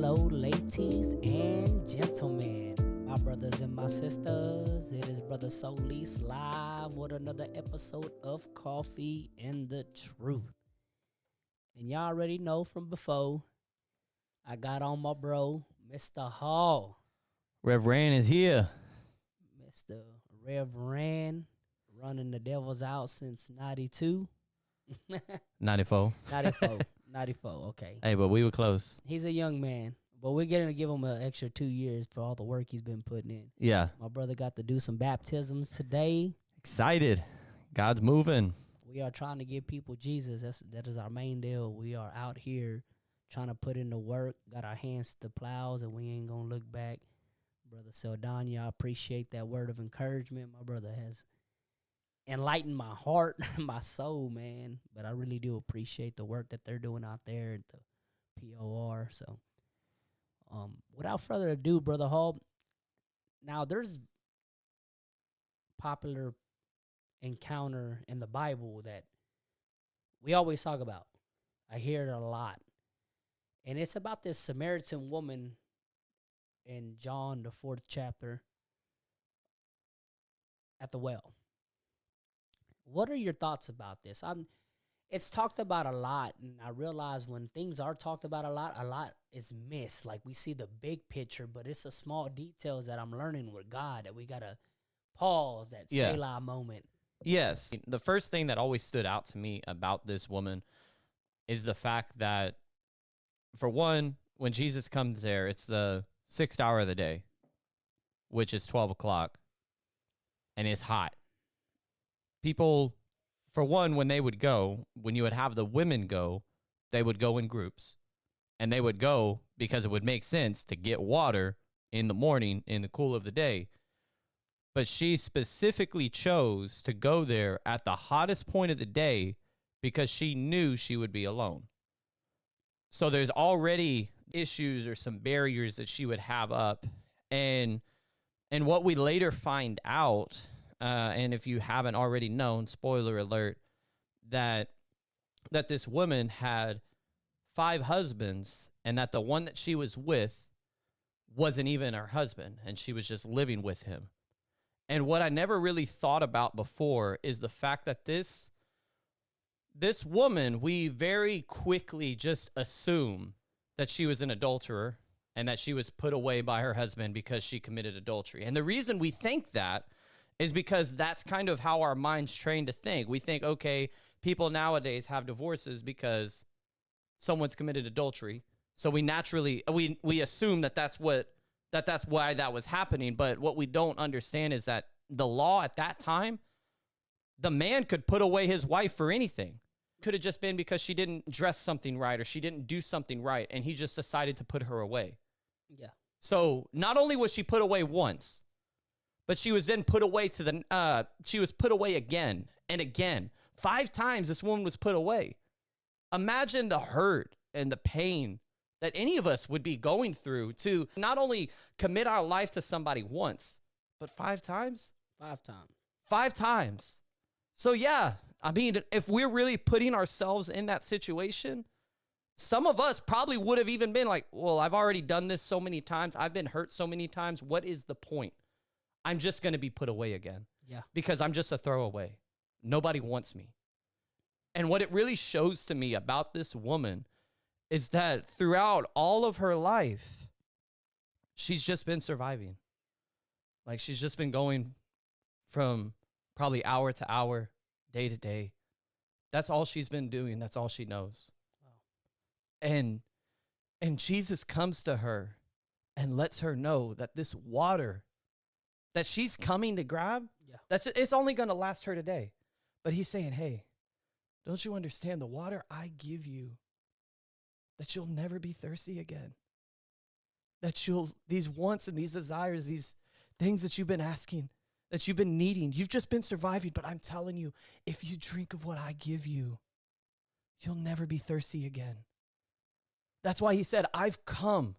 hello, ladies and gentlemen, my brothers and my sisters. It is Brother Solis live with another episode of Coffee and the Truth. And y'all already know from before, I got on my bro, Mr. Hall. Reverend is here. Mr. Reverend, running the Devils out since 92. 94. 94, okay. Hey, but we were close. He's a young man, but we're going to give him an extra 2 years for all the work he's been putting in. Yeah. My brother got to do some baptisms today. Excited. God's moving. We are trying to give people Jesus. That is our main deal. We are out here trying to put in the work, got our hands to the plows, and we ain't going to look back. Brother Saldana, I appreciate that word of encouragement. My brother has enlightened my heart, my soul, man. But I really do appreciate the work that they're doing out there at the POR. So, without further ado, Brother Hall, now there's popular encounter in the Bible that we always talk about. I hear it a lot. And it's about this Samaritan woman in John, the 4th chapter, at the well. What are your thoughts about this? It's talked about a lot, and I realize when things are talked about a lot is missed. Like, we see the big picture, but it's the small details that I'm learning with God that we got to pause, that Selah moment. Yes. The first thing that always stood out to me about this woman is the fact that, for one, when Jesus comes there, it's the 6th hour of the day, which is 12 o'clock, and it's hot. People, for one, when they would go, when you would have the women go, they would go in groups. And they would go because it would make sense to get water in the morning in the cool of the day. But she specifically chose to go there at the hottest point of the day because she knew she would be alone. So there's already issues or some barriers that she would have up. And what we later find out, and if you haven't already known, spoiler alert, that this woman had 5 husbands, and that the one that she was with wasn't even her husband, and she was just living with him. And what I never really thought about before is the fact that this woman, we very quickly just assume that she was an adulterer and that she was put away by her husband because she committed adultery. And the reason we think that is because that's kind of how our mind's trained to think. We think, okay, people nowadays have divorces because someone's committed adultery. So we naturally, we assume that's why that was happening. But what we don't understand is that the law at that time, the man could put away his wife for anything. Could have just been because she didn't dress something right or she didn't do something right, and he just decided to put her away. Yeah. So not only was she put away once, but she was then put away she was put away again and again. 5 times this woman was put away. Imagine the hurt and the pain that any of us would be going through to not only commit our life to somebody once, but 5 times? 5 times. 5 times. So yeah, I mean, if we're really putting ourselves in that situation, some of us probably would have even been like, well, I've already done this so many times. I've been hurt so many times. What is the point? I'm just going to be put away again. Yeah. Because I'm just a throwaway. Nobody wants me. And what it really shows to me about this woman is that throughout all of her life, she's just been surviving. Like, she's just been going from probably hour to hour, day to day. That's all she's been doing. That's all she knows. Wow. And Jesus comes to her and lets her know that this water that she's coming to grab, it's only going to last her today. But he's saying, hey, don't you understand the water I give you, that you'll never be thirsty again? That these wants and these desires, these things that you've been asking, that you've been needing, you've just been surviving. But I'm telling you, if you drink of what I give you, you'll never be thirsty again. That's why he said, I've come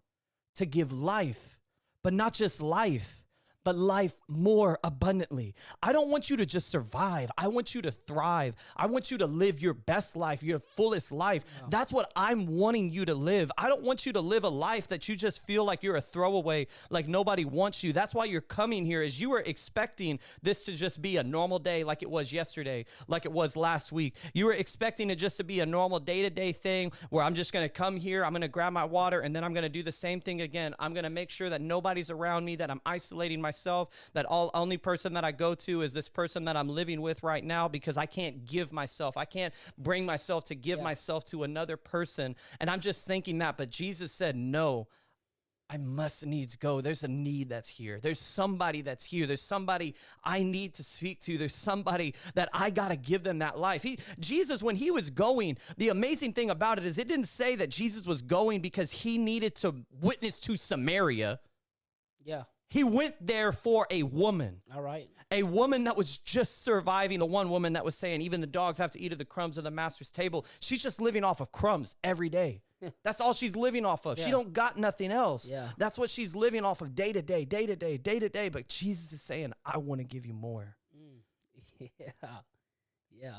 to give life, but not just life, but life more abundantly. I don't want you to just survive. I want you to thrive. I want you to live your best life, your fullest life. Wow. That's what I'm wanting you to live. I don't want you to live a life that you just feel like you're a throwaway, like nobody wants you. That's why you're coming here, is you were expecting this to just be a normal day like it was yesterday, like it was last week. You were expecting it just to be a normal day-to-day thing where I'm just going to come here, I'm going to grab my water, and then I'm going to do the same thing again. I'm going to make sure that nobody's around me, that I'm isolating myself, that only person that I go to is this person that I'm living with right now, because I can't give myself. I can't bring myself to give myself to another person. And I'm just thinking that, but Jesus said, no, I must needs go. There's a need that's here. There's somebody that's here. There's somebody I need to speak to. There's somebody that I got to give them that life. Jesus, when he was going, the amazing thing about it is it didn't say that Jesus was going because he needed to witness to Samaria. Yeah. He went there for a woman. All right. A woman that was just surviving. The one woman that was saying, even the dogs have to eat of the crumbs of the master's table. She's just living off of crumbs every day. That's all she's living off of. Yeah. She don't got nothing else. Yeah. That's what she's living off of day to day, day to day, day to day. But Jesus is saying, I want to give you more. Yeah. Yeah.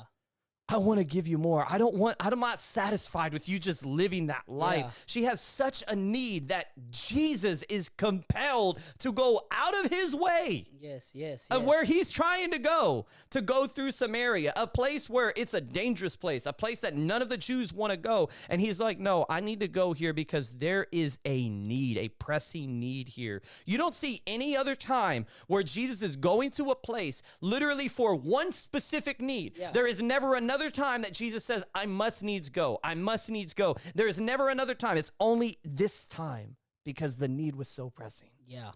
I want to give you more. I'm not satisfied with you just living that life. Yeah. She has such a need that Jesus is compelled to go out of his way. Yes. Of where he's trying to go through Samaria, a place where it's a dangerous place, a place that none of the Jews want to go. And he's like, no, I need to go here because there is a need, a pressing need here. You don't see any other time where Jesus is going to a place literally for one specific need. Yeah. There is never another time that Jesus says, I must needs go. I must needs go. There is never another time. It's only this time because the need was so pressing. Yeah.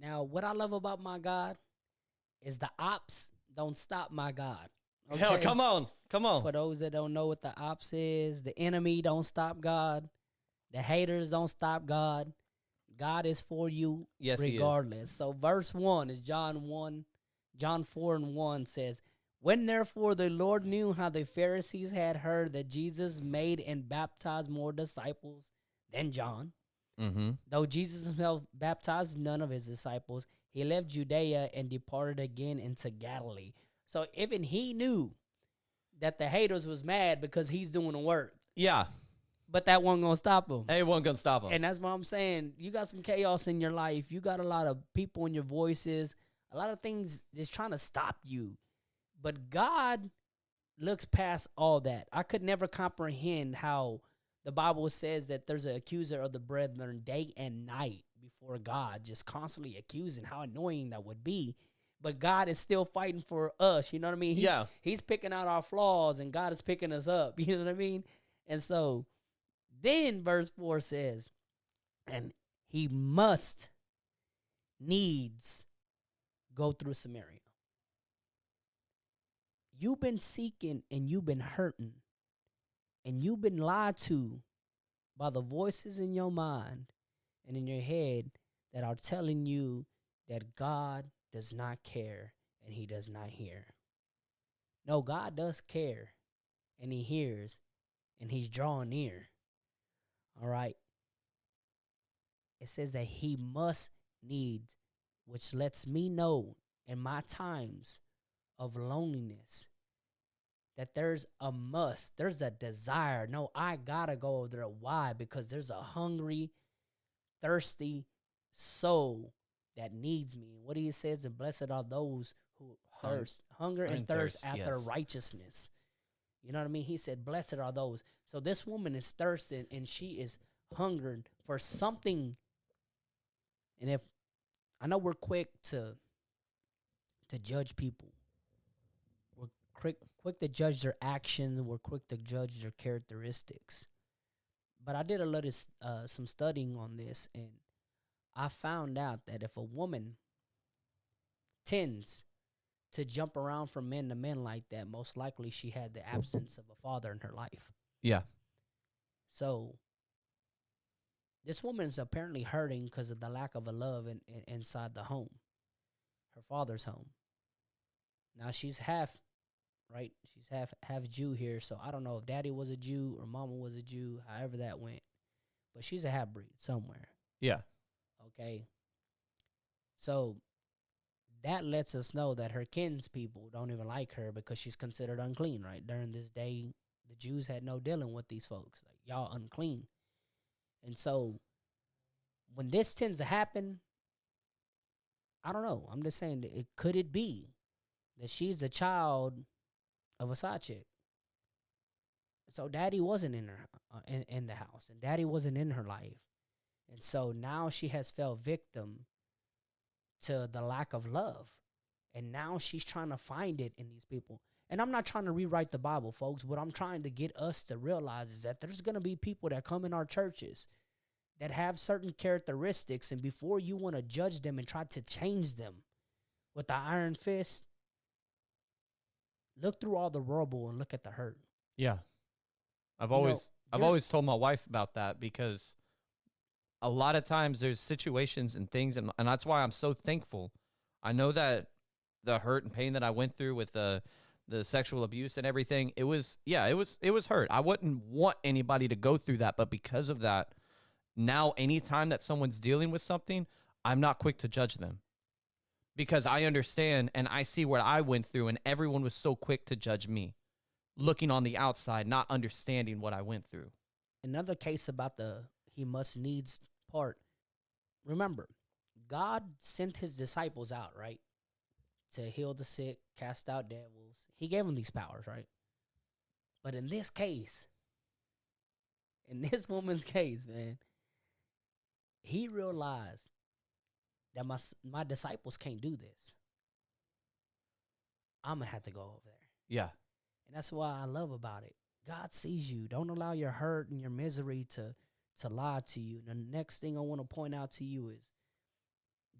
Now, what I love about my God is the ops don't stop my God. Okay? Hell, come on. For those that don't know what the ops is, the enemy don't stop God. The haters don't stop God. God is for you regardless. So verse 1 is John 4:1 says, when therefore the Lord knew how the Pharisees had heard that Jesus made and baptized more disciples than John, though Jesus himself baptized none of his disciples, he left Judea and departed again into Galilee. So even he knew that the haters was mad because he's doing the work. Yeah. But that wasn't going to stop him. It wasn't going to stop him. And that's what I'm saying. You got some chaos in your life. You got a lot of people in your voices, a lot of things just trying to stop you. But God looks past all that. I could never comprehend how the Bible says that there's an accuser of the brethren day and night before God, just constantly accusing. How annoying that would be. But God is still fighting for us. You know what I mean? He's picking out our flaws, and God is picking us up. You know what I mean? And so then verse 4 says, and he must needs go through Samaria. You've been seeking and you've been hurting and you've been lied to by the voices in your mind and in your head that are telling you that God does not care and he does not hear. No, God does care and he hears and he's drawing near. All right. It says that he must needs, which lets me know in my times of loneliness that there's a must, there's a desire. No, I gotta go over there. Why? Because there's a hungry, thirsty soul that needs me. What he says, and blessed are those who hunger and thirst after righteousness. You know what I mean? He said, blessed are those. So this woman is thirsting and she is hungering for something. And if I know we're quick to judge people. We're quick to judge their actions. We're quick to judge their characteristics. But I did a little some studying on this, and I found out that if a woman tends to jump around from men to men like that, most likely she had the absence of a father in her life. Yeah. So this woman is apparently hurting because of the lack of a love inside the home, her father's home. Now she's half, right? She's half Jew here, so I don't know if daddy was a Jew or mama was a Jew, however that went. But she's a half-breed somewhere. Yeah. Okay. So that lets us know that her kinspeople don't even like her because she's considered unclean, right? During this day, the Jews had no dealing with these folks. Like, y'all unclean. And so when this tends to happen, I don't know. I'm just saying, that could it be that she's a child of a side chick? So daddy wasn't in her in the house, and daddy wasn't in her life. And so now she has fell victim to the lack of love. And now she's trying to find it in these people. And I'm not trying to rewrite the Bible, folks. What I'm trying to get us to realize is that there's going to be people that come in our churches that have certain characteristics. And before you want to judge them and try to change them with the iron fist, look through all the rubble and look at the hurt. Yeah. I've You know, always told my wife about that, because a lot of times there's situations and things, and that's why I'm so thankful. I know that the hurt and pain that I went through with the sexual abuse and everything, it was hurt. I wouldn't want anybody to go through that, but because of that, now anytime that someone's dealing with something, I'm not quick to judge them, because I understand and I see what I went through, and everyone was so quick to judge me, looking on the outside, not understanding what I went through. Another case about the he must needs part. Remember, God sent his disciples out, right? To heal the sick, cast out devils. He gave them these powers, right? But in this case, in this woman's case, man, he realized that my disciples can't do this. I'm going to have to go over there. Yeah. And that's what I love about it. God sees you. Don't allow your hurt and your misery to lie to you. And the next thing I want to point out to you is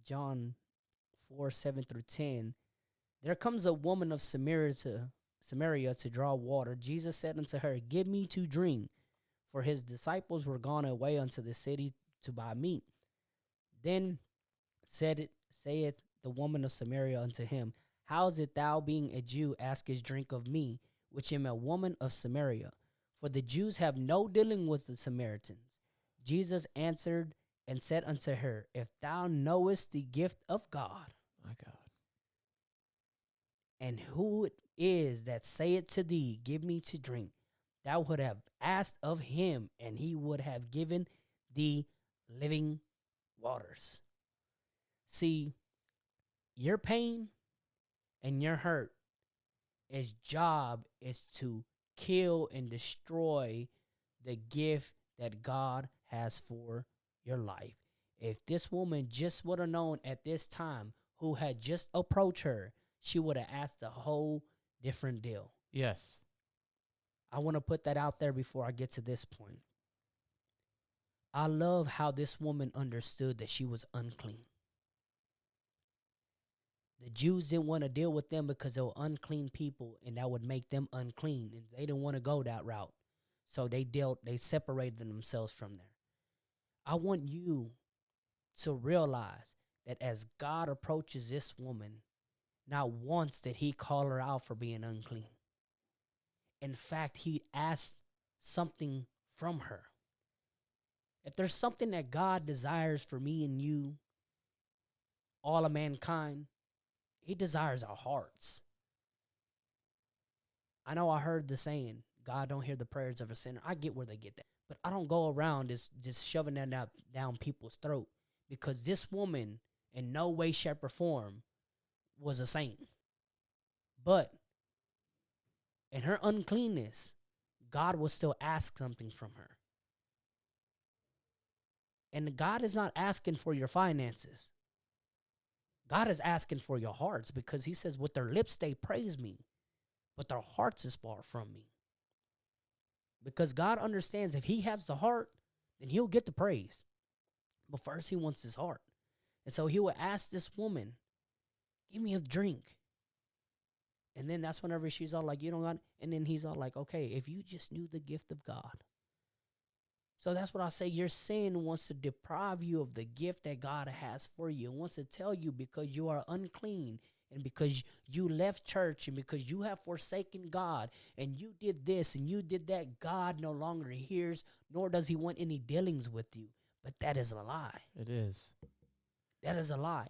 John 4:7-10. There comes a woman of Samaria to draw water. Jesus said unto her, Give me to drink. For his disciples were gone away unto the city to buy meat. Then saith the woman of Samaria unto him, How is it thou, being a Jew, askest drink of me, which am a woman of Samaria? For the Jews have no dealing with the Samaritans. Jesus answered and said unto her, If thou knowest the gift of God, My God. and who it is that saith to thee, Give me to drink, thou would have asked of him, and he would have given thee living waters. See, your pain and your hurt, its job is to kill and destroy the gift that God has for your life. If this woman just would have known at this time who had just approached her, she would have asked a whole different deal. Yes. I want to put that out there before I get to this point. I love how this woman understood that she was unclean. The Jews didn't want to deal with them because they were unclean people, and that would make them unclean, and they didn't want to go that route. So they separated themselves from there. I want you to realize that as God approaches this woman, not once did he call her out for being unclean. In fact, he asked something from her. If there's something that God desires for me and you, all of mankind, he desires our hearts. I know I heard the saying, God don't hear the prayers of a sinner. I get where they get that. But I don't go around just shoving that down people's throat, because this woman in no way, shape, or form was a saint. But in her uncleanness, God will still ask something from her. And God is not asking for your finances. God is asking for your hearts, because he says, with their lips they praise me, but their hearts is far from me. Because God understands if he has the heart, then he'll get the praise. But first he wants his heart. And so he will ask this woman, give me a drink. And then that's whenever she's all like, you don't got, and then he's all like, okay, if you just knew the gift of God. So that's what I say. Your sin wants to deprive you of the gift that God has for you. It wants to tell you, because you are unclean, and because you left church, and because you have forsaken God, and you did this and you did that, God no longer hears, nor does he want any dealings with you. But that is a lie. It is. That is a lie.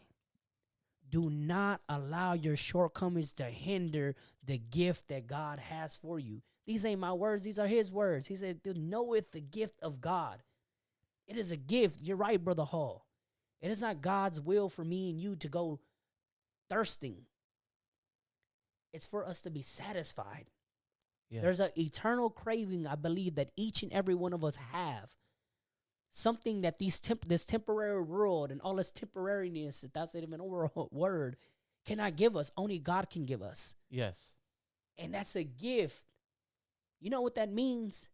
Do not allow your shortcomings to hinder the gift that God has for you. These ain't my words. These are his words. He said, knoweth the gift of God. It is a gift. You're right, Brother Hall. It is not God's will for me and you to go thirsting. It's for us to be satisfied. Yes. There's an eternal craving, I believe, that each and every one of us have. Something that this temporary world and all this temporariness, if that's even a word, cannot give us. Only God can give us. Yes. And that's a gift. You know what that means?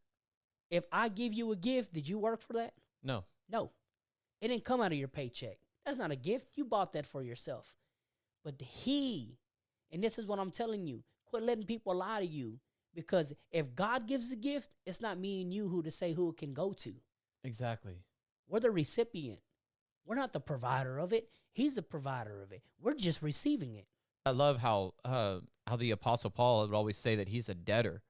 If I give you a gift, did you work for that? No. No. It didn't come out of your paycheck. That's not a gift. You bought that for yourself. But and this is what I'm telling you, quit letting people lie to you. Because if God gives the gift, it's not me and you who to say who it can go to. Exactly. We're the recipient. We're not the provider of it. He's the provider of it. We're just receiving it. I love how the Apostle Paul would always say that he's a debtor.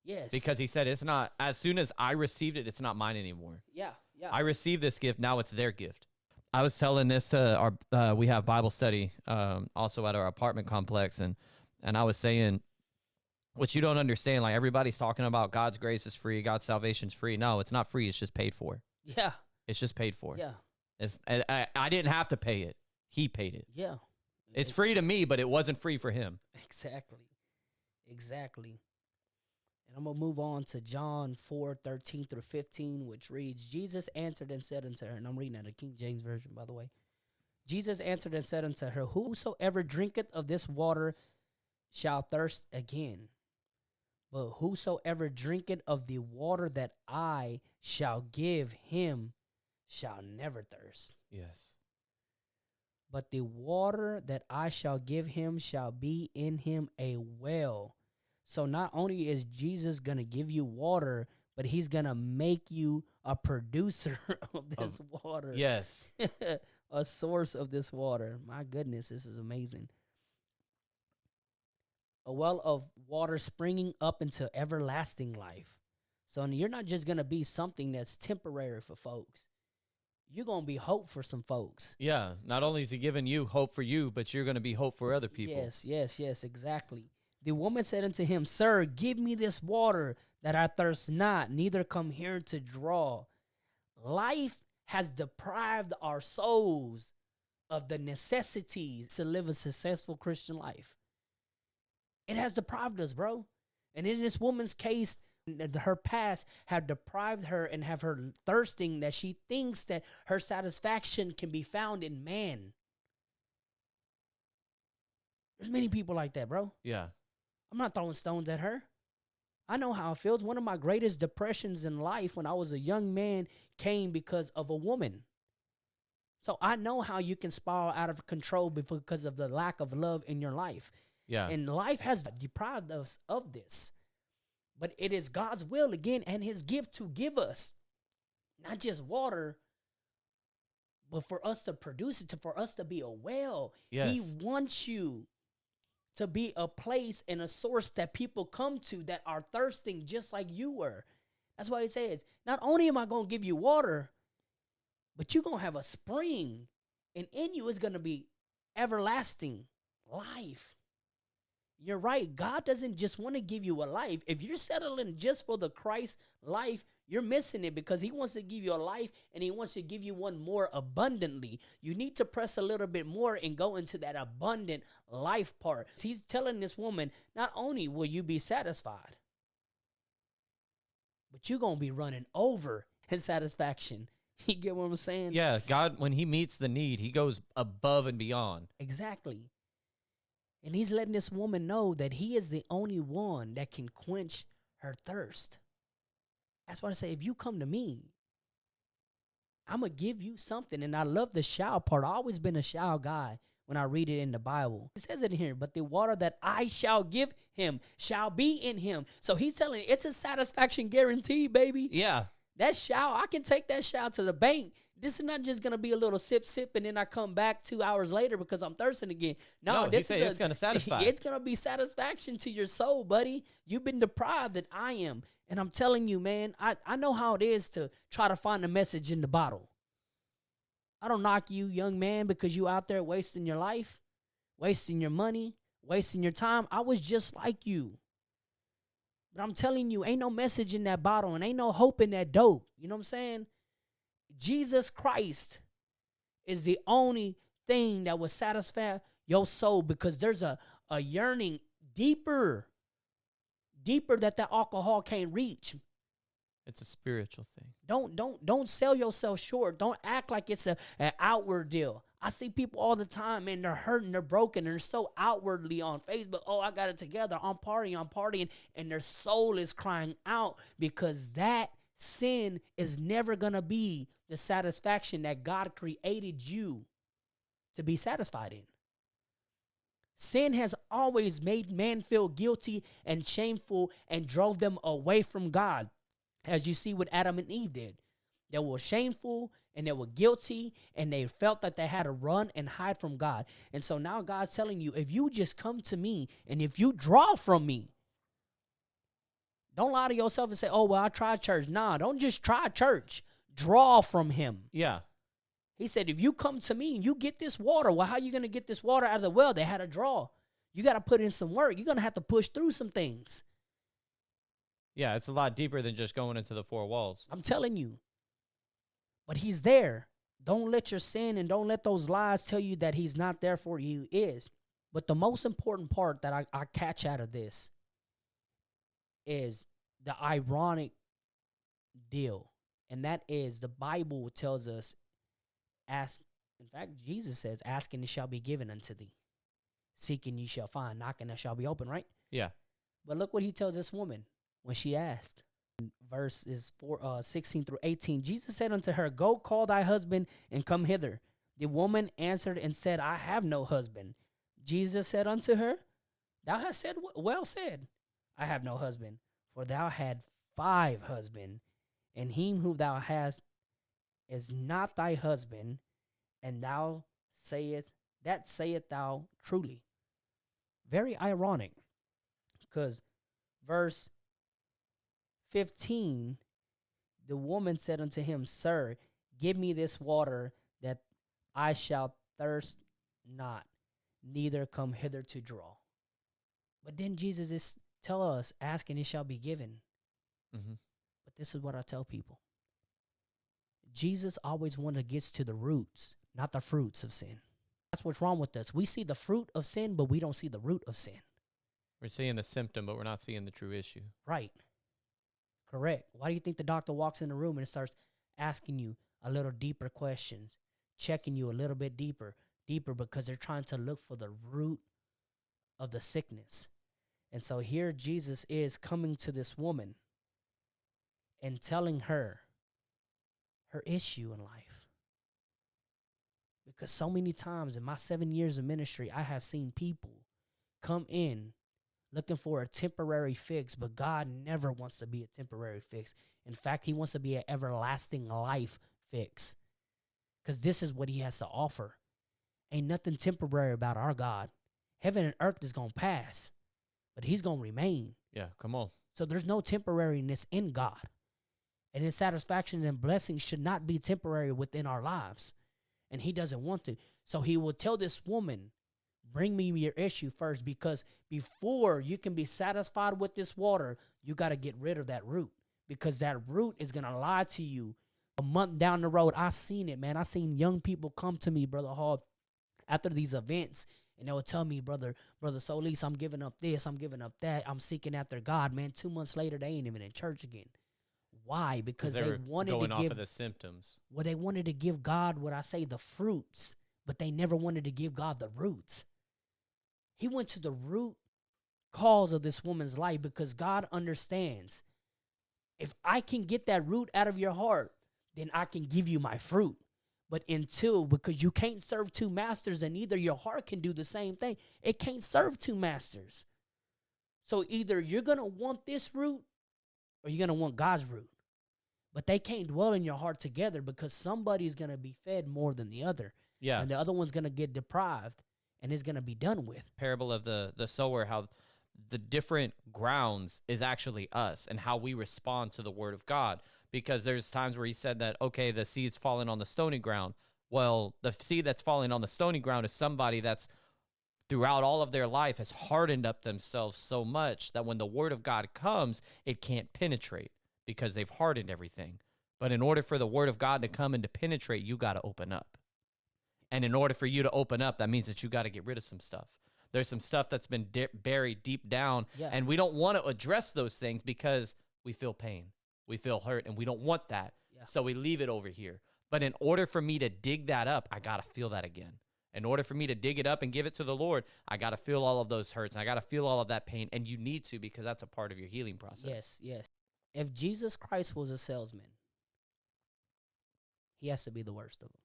Yes. Because he said, it's not, as soon as I received it, it's not mine anymore. Yeah. I received this gift, now it's their gift. I was telling this to we have Bible study also at our apartment complex, and I was saying, what you don't understand, like everybody's talking about God's grace is free, God's salvation is free. No, it's not free, it's just paid for. Yeah. It's just paid for. Yeah. I didn't have to pay it. He paid it. Yeah. It's free to me, but it wasn't free for him. Exactly. And I'm going to move on to John 4:13 through 15, which reads, Jesus answered and said unto her, and I'm reading out the King James Version, by the way. Jesus answered and said unto her, whosoever drinketh of this water shall thirst again. But whosoever drinketh of the water that I shall give him shall never thirst. Yes. But the water that I shall give him shall be in him a well. So not only is Jesus going to give you water, but he's going to make you a producer of this water. Yes. A source of this water. My goodness, this is amazing. A well of water springing up into everlasting life. So you're not just going to be something that's temporary for folks. You're going to be hope for some folks. Yeah. Not only is he giving you hope for you, but you're going to be hope for other people. Yes, exactly. The woman said unto him, Sir, give me this water that I thirst not, neither come here to draw. Life has deprived our souls of the necessities to live a successful Christian life. It has deprived us, bro. And in this woman's case, her past have deprived her and have her thirsting that she thinks that her satisfaction can be found in man. There's many people like that, bro. Yeah. I'm not throwing stones at her. I know how it feels. One of my greatest depressions in life when I was a young man came because of a woman. So I know how you can spiral out of control because of the lack of love in your life. Yeah. And life has deprived us of this. But it is God's will again and his gift to give us not just water, but for us to produce it, for us to be a well. Yes. He wants you to be a place and a source that people come to that are thirsting just like you were. That's why he says, not only am I going to give you water, but you're going to have a spring, and in you is going to be everlasting life. You're right. God doesn't just want to give you a life. If you're settling just for the Christ life, you're missing it, because he wants to give you a life and he wants to give you one more abundantly. You need to press a little bit more and go into that abundant life part. He's telling this woman, not only will you be satisfied, but you're going to be running over in satisfaction. You get what I'm saying? Yeah. God, when he meets the need, he goes above and beyond. Exactly. And he's letting this woman know that he is the only one that can quench her thirst. That's why I say, if you come to me, I'm going to give you something. And I love the shall part. I've always been a shall guy when I read it in the Bible. It says it in here, but the water that I shall give him shall be in him. So he's telling it's a satisfaction guarantee, baby. Yeah. That shall, I can take that shall to the bank. This is not just going to be a little sip, and then I come back 2 hours later because I'm thirsting again. No, this is it's going to satisfy. It's going to be satisfaction to your soul, buddy. You've been deprived, and I am. And I'm telling you, man, I know how it is to try to find a message in the bottle. I don't knock you, young man, because you out there wasting your life. wasting your money, wasting your time. I was just like you. But I'm telling you, ain't no message in that bottle and ain't no hope in that dope. You know what I'm saying? Jesus Christ is the only thing that will satisfy your soul, because there's a yearning deeper that alcohol can't reach. It's a spiritual thing. Don't sell yourself short. Don't act like it's an outward deal. I see people all the time, man, they're hurting, they're broken, and they're so outwardly on Facebook. Oh, I got it together. I'm partying. And their soul is crying out, because that sin is never going to be the satisfaction that God created you to be satisfied in. Sin has always made man feel guilty and shameful and drove them away from God, as you see what Adam and Eve did. They were shameful and they were guilty, and they felt that they had to run and hide from God. And so now God's telling you, if you just come to me and if you draw from me, don't lie to yourself and say, oh, well, I tried church. Nah, don't just try church. Draw from him. Yeah. He said, if you come to me and you get this water, well, how are you going to get this water out of the well? They had to draw. You got to put in some work. You're going to have to push through some things. Yeah, it's a lot deeper than just going into the four walls. I'm telling you. But he's there. Don't let your sin and don't let those lies tell you that he's not there for you. He is. But the most important part that I catch out of this is the ironic deal. And that is, the Bible tells us, ask. In fact, Jesus says, ask and it shall be given unto thee. Seek and ye shall find. Knock and it shall be open, right? Yeah. But look what he tells this woman when she asked. Verses 16 through 18. Jesus said unto her, go call thy husband and come hither. The woman answered and said, I have no husband. Jesus said unto her, thou hast said, well said, I have no husband. For thou had 5 husbands, and him who thou hast is not thy husband, and thou sayest thou truly. Very ironic, because verse 15, the woman said unto him, Sir, give me this water that I shall thirst not, neither come hither to draw. But then Jesus is tell us, ask and it shall be given. Mm-hmm. But this is what I tell people. Jesus always wanted to get to the roots, not the fruits of sin. That's what's wrong with us. We see the fruit of sin, but we don't see the root of sin. We're seeing the symptom, but we're not seeing the true issue. Right. Correct. Why do you think the doctor walks in the room and starts asking you a little deeper questions, checking you a little bit deeper? Because they're trying to look for the root of the sickness. And so here Jesus is coming to this woman and telling her issue in life. Because so many times in my 7 years of ministry, I have seen people come in looking for a temporary fix, but God never wants to be a temporary fix. In fact, he wants to be an everlasting life fix, because this is what he has to offer. Ain't nothing temporary about our God. Heaven and earth is going to pass, but he's going to remain. Yeah, come on. So there's no temporariness in God. And his satisfaction and blessings should not be temporary within our lives. And he doesn't want to. So he will tell this woman, bring me your issue first, because before you can be satisfied with this water, you got to get rid of that root, because that root is going to lie to you. A month down the road, I seen it, man. I seen young people come to me, Brother Hall, after these events, and they would tell me, Brother Solis, I'm giving up this, I'm giving up that, I'm seeking after God, man. 2 months later, they ain't even in church again. Why? Because they wanted going to off give of the symptoms. Well, they wanted to give God, what I say, the fruits, but they never wanted to give God the roots. He went to the root cause of this woman's life, because God understands, if I can get that root out of your heart, then I can give you my fruit. But because you can't serve 2 masters, and either your heart can do the same thing. It can't serve 2 masters. So either you're going to want this root or you're going to want God's root. But they can't dwell in your heart together, because somebody's going to be fed more than the other. Yeah. And the other one's going to get deprived, and it's going to be done with. Parable of the sower, how the different grounds is actually us and how we respond to the word of God. Because there's times where he said that, okay, the seed's falling on the stony ground. Well, the seed that's falling on the stony ground is somebody that's throughout all of their life has hardened up themselves so much that when the word of God comes, it can't penetrate because they've hardened everything. But in order for the word of God to come and to penetrate, you got to open up. And in order for you to open up, that means that you got to get rid of some stuff. There's some stuff that's been buried deep down, and we don't want to address those things because we feel pain, we feel hurt, and we don't want that. So we leave it over here. But in order for me to dig that up, I got to feel that again. In order for me to dig it up and give it to the Lord, I got to feel all of those hurts. I got to feel all of that pain, and you need to, because that's a part of your healing process. Yes. If Jesus Christ was a salesman, he has to be the worst of them.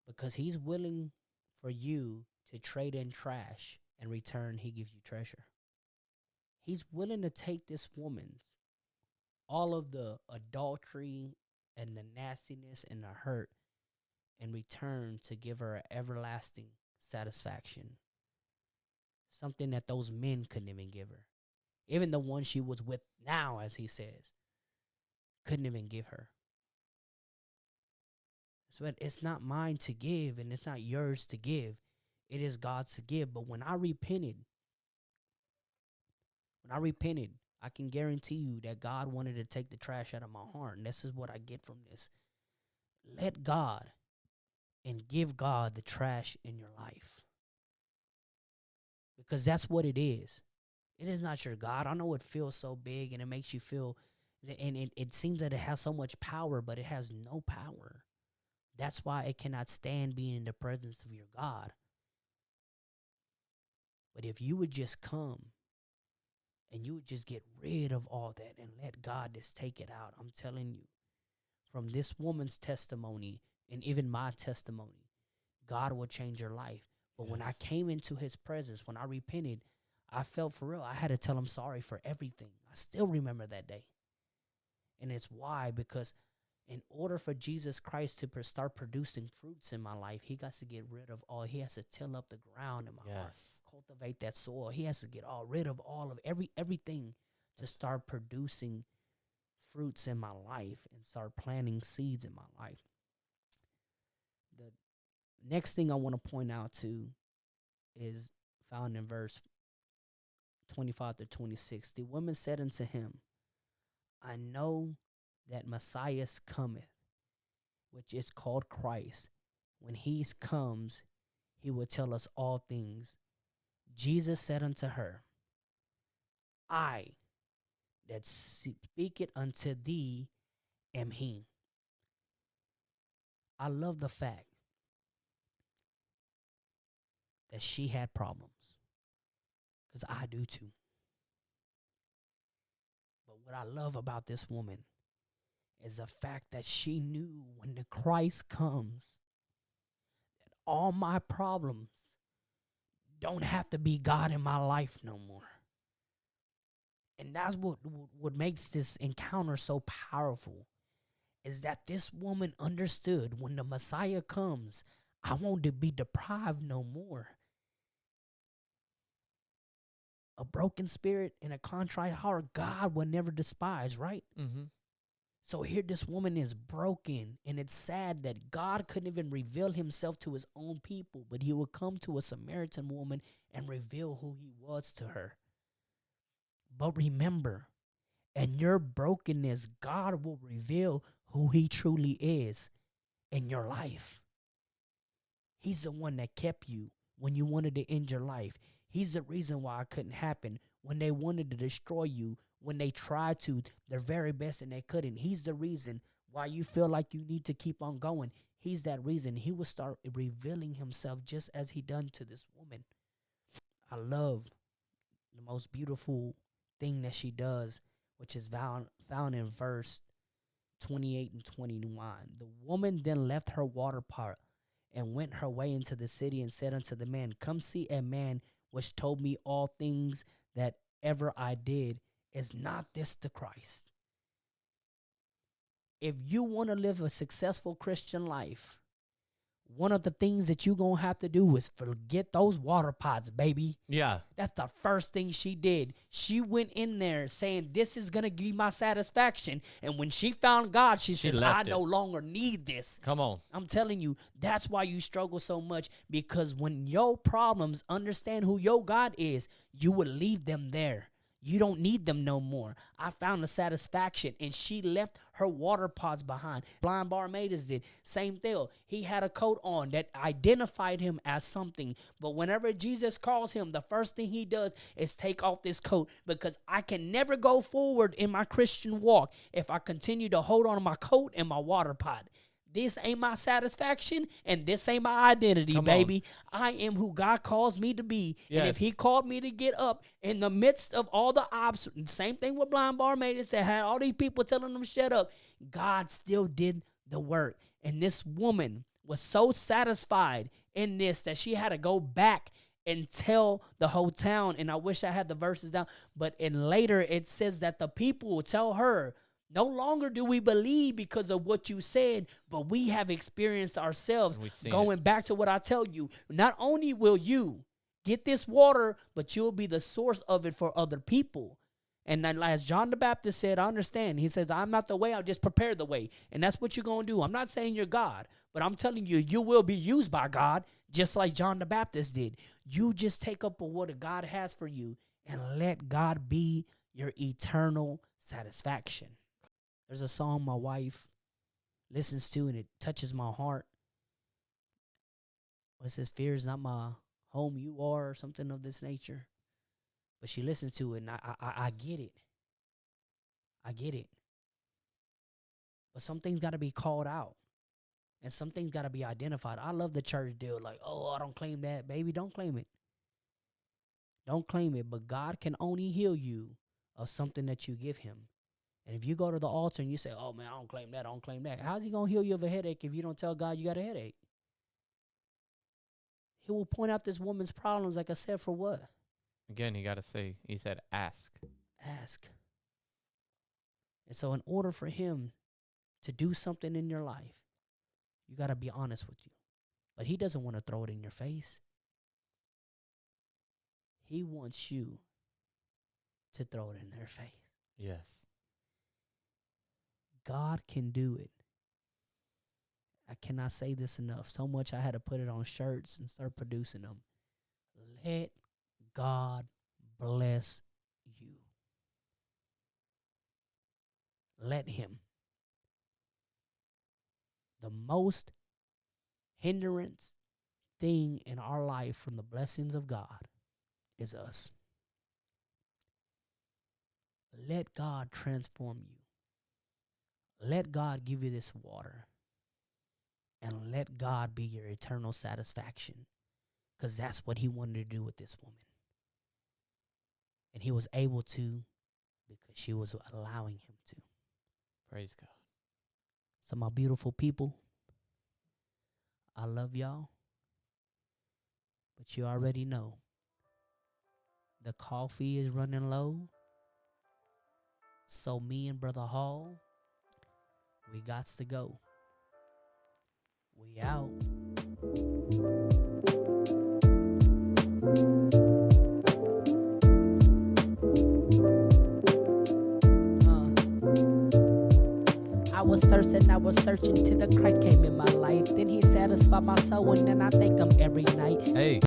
Because he's willing for you to trade in trash, and return, he gives you treasure. He's willing to take this woman's, all of the adultery and the nastiness and the hurt, and return to give her an everlasting satisfaction. Something that those men couldn't even give her. Even the one she was with now, as he says, couldn't even give her. So it's not mine to give, and it's not yours to give. It is God's to give. But when I repented, I can guarantee you that God wanted to take the trash out of my heart. And this is what I get from this. Let God and give God the trash in your life. Because that's what it is. It is not your God. I know it feels so big and it makes you feel, and it seems that it has so much power, but it has no power. That's why it cannot stand being in the presence of your God. But if you would just come and you would just get rid of all that and let God just take it out, I'm telling you, from this woman's testimony and even my testimony, God will change your life. But when I came into his presence, when I repented, I felt for real. I had to tell him sorry for everything. I still remember that day. And it's why, because in order for Jesus Christ to start producing fruits in my life, he got to get rid of all. He has to till up the ground in my heart, cultivate that soil. He has to get rid of all of everything to start producing fruits in my life and start planting seeds in my life. The next thing I want to point out too is found in verse 25 to 26. The woman said unto him, I know that Messiah cometh, which is called Christ. When he comes, he will tell us all things. Jesus said unto her, I that speak it unto thee am he. I love the fact that she had problems, because I do too. But what I love about this woman is the fact that she knew when the Christ comes, that all my problems don't have to be God in my life no more. And that's what makes this encounter so powerful, is that this woman understood when the Messiah comes, I won't be deprived no more. A broken spirit and a contrite heart, God will never despise, right? Mm-hmm. So here this woman is broken, and it's sad that God couldn't even reveal himself to his own people, but he would come to a Samaritan woman and reveal who he was to her. But remember, in your brokenness, God will reveal who he truly is in your life. He's the one that kept you when you wanted to end your life. He's the reason why it couldn't happen when they wanted to destroy you, when they tried to their very best and they couldn't. He's the reason why you feel like you need to keep on going. He's that reason. He will start revealing himself just as he done to this woman. I love the most beautiful thing that she does, which is found in verse 28 and 21. The woman then left her water pot and went her way into the city and said unto the man, come see a man which told me all things that ever I did. Is not this the Christ? If you want to live a successful Christian life, one of the things that you going to have to do is forget those water pots, baby. Yeah. That's the first thing she did. She went in there saying, this is going to give my satisfaction. And when she found God, she says, I no longer need this. Come on. I'm telling you, that's why you struggle so much, because when your problems understand who your God is, you will leave them there. You don't need them no more. I found the satisfaction, and she left her water pots behind. Blind Bartimaeus did. Same thing. He had a coat on that identified him as something. But whenever Jesus calls him, the first thing he does is take off this coat, because I can never go forward in my Christian walk if I continue to hold on to my coat and my water pot. This ain't my satisfaction, and this ain't my identity, baby. I am who God calls me to be. Yes. And if he called me to get up in the midst of all the obstacles, same thing with blind Bartimaeus that had all these people telling them shut up, God still did the work. And this woman was so satisfied in this that she had to go back and tell the whole town. And I wish I had the verses down, but in later it says that the people will tell her, no longer do we believe because of what you said, but we have experienced ourselves. Going back to what I tell you, not only will you get this water, but you'll be the source of it for other people. And then as John the Baptist said, I understand. He says, I'm not the way, I'll just prepare the way. And that's what you're going to do. I'm not saying you're God, but I'm telling you, you will be used by God, just like John the Baptist did. You just take up what God has for you and let God be your eternal satisfaction. There's a song my wife listens to, and it touches my heart. It says, fear is not my home, you are, or something of this nature. But she listens to it, and I get it. I get it. But some things got to be called out, and some things got to be identified. I love the church deal, like, oh, I don't claim that. Baby, don't claim it. Don't claim it, but God can only heal you of something that you give him. And if you go to the altar and you say, oh, man, I don't claim that, I don't claim that. How's he going to heal you of a headache if you don't tell God you got a headache? He will point out this woman's problems, like I said, for what? Again, he said, ask. Ask. And so in order for him to do something in your life, you got to be honest with you. But he doesn't want to throw it in your face. He wants you to throw it in their face. Yes. God can do it. I cannot say this enough. So much I had to put it on shirts and start producing them. Let God bless you. Let him. The most hindrance thing in our life from the blessings of God is us. Let God transform you. Let God give you this water, and let God be your eternal satisfaction, because that's what he wanted to do with this woman. And he was able to because she was allowing him to. Praise God. So my beautiful people, I love y'all, but you already know the coffee is running low. So me and Brother Hall, we gots to go. We out. I was thirsting, I was searching till the Christ came in my life. Then he satisfied my soul, and then I thank him every night. Hey.